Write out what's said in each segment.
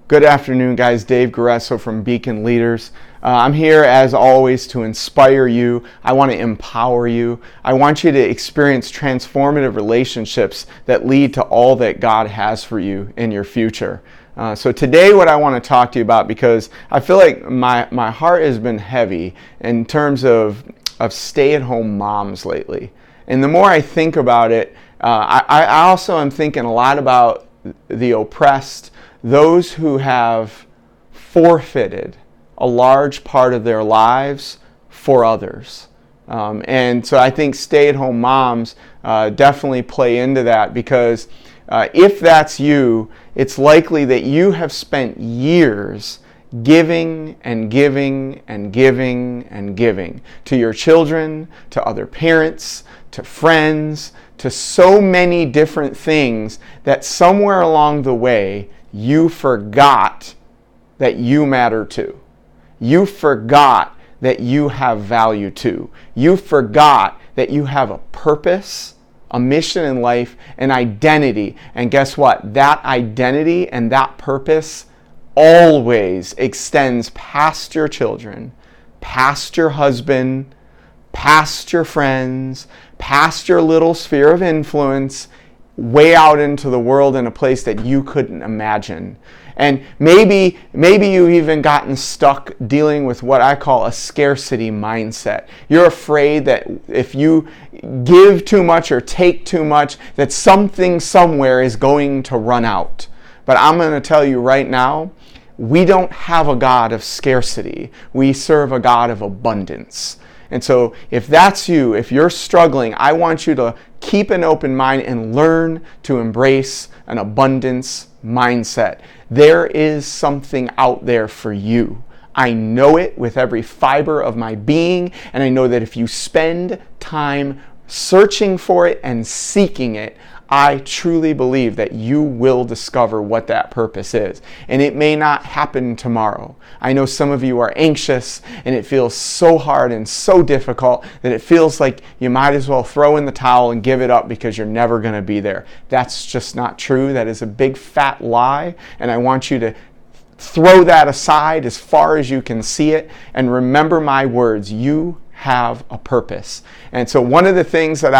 Good afternoon, guys. Dave Guerreso from Beacon Leaders. I'm here, as always, to inspire you. I want to empower you. I want you to experience transformative relationships that lead to all that God has for you in your future. So today what I want to talk to you about, because I feel like my heart has been heavy in terms of stay-at-home moms lately. And the more I think about it, I also am thinking a lot about the oppressed, those who have forfeited a large part of their lives for others. And so I think stay-at-home moms definitely play into that, because if that's you, it's likely that you have spent years giving and giving and giving and giving to your children, to other parents, to friends, to so many different things that somewhere along the way you forgot that you matter too. You forgot that you have value too. You forgot that you have a purpose, a mission in life, an identity. And guess what? That identity and that purpose always extends past your children, past your husband, past your friends, past your little sphere of influence, way out into the world in a place that you couldn't imagine. And maybe you've even gotten stuck dealing with what I call a scarcity mindset. You're afraid that if you give too much or take too much, that something somewhere is going to run out. But I'm going to tell you right now, we don't have a God of scarcity. We serve a God of abundance. And so if that's you, if you're struggling, I want you to keep an open mind and learn to embrace an abundance mindset. There is something out there for you. I know it with every fiber of my being, and I know that if you spend time searching for it and seeking it, I truly believe that you will discover what that purpose is. And it may not happen tomorrow. I know some of you are anxious and it feels so hard and so difficult that it feels like you might as well throw in the towel and give it up because you're never going to be there. That's just not true. That is a big fat lie. And I want you to throw that aside as far as you can see it and remember my words. You have a purpose. And so one of the things that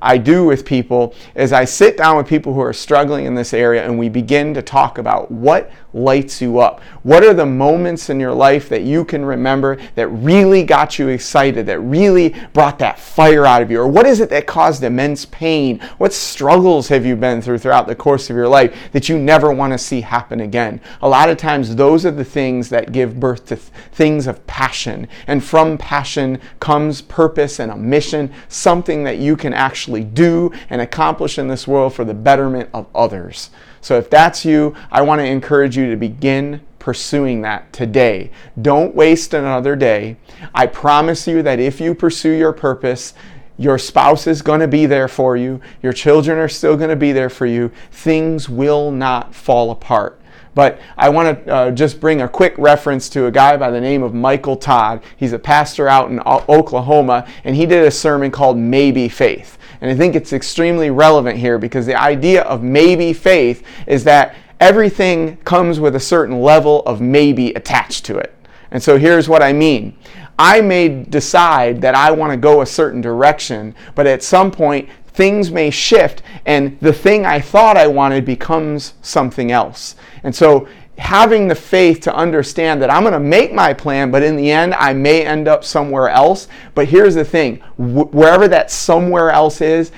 I do with people is I sit down with people who are struggling in this area and we begin to talk about what lights you up. What are the moments in your life that you can remember that really got you excited, that really brought that fire out of you? Or what is it that caused immense pain? What struggles have you been through throughout the course of your life that you never want to see happen again? A lot of times those are the things that give birth to things of passion. And from passion comes purpose and a mission, something that you can actually do and accomplish in this world for the betterment of others. So if that's you, I want to encourage you to begin pursuing that today. Don't waste another day. I promise you that if you pursue your purpose, your spouse is going to be there for you. Your children are still going to be there for you. Things will not fall apart. But I want to just bring a quick reference to a guy by the name of Michael Todd. He's a pastor out in Oklahoma, and he did a sermon called Maybe Faith. And I think it's extremely relevant here because the idea of maybe faith is that everything comes with a certain level of maybe attached to it. And so here's what I mean. I may decide that I want to go a certain direction, but at some point things may shift and the thing I thought I wanted becomes something else. And so having the faith to understand that I'm going to make my plan, but in the end I may end up somewhere else. But here's the thing, wherever that somewhere else is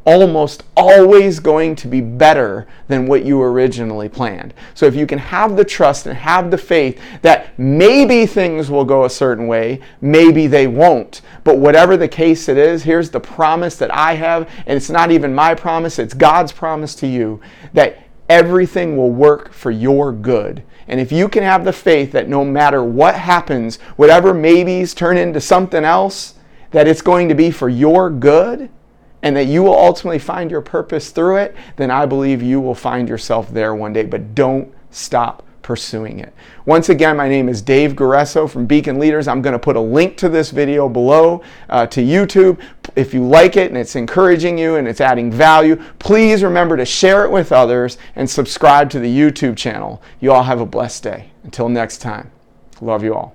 almost always going to be better than what you originally planned. So if you can have the trust and have the faith that maybe things will go a certain way, maybe they won't. But whatever the case it is, here's the promise that I have, and it's not even my promise, it's God's promise to you, that everything will work for your good. And if you can have the faith that no matter what happens, whatever maybes turn into something else, that it's going to be for your good, and that you will ultimately find your purpose through it, then I believe you will find yourself there one day. But don't stop pursuing it. Once again, my name is Dave Guerreso from Beacon Leaders. I'm going to put a link to this video below to YouTube. If you like it and it's encouraging you and it's adding value, please remember to share it with others and subscribe to the YouTube channel. You all have a blessed day. Until next time, love you all.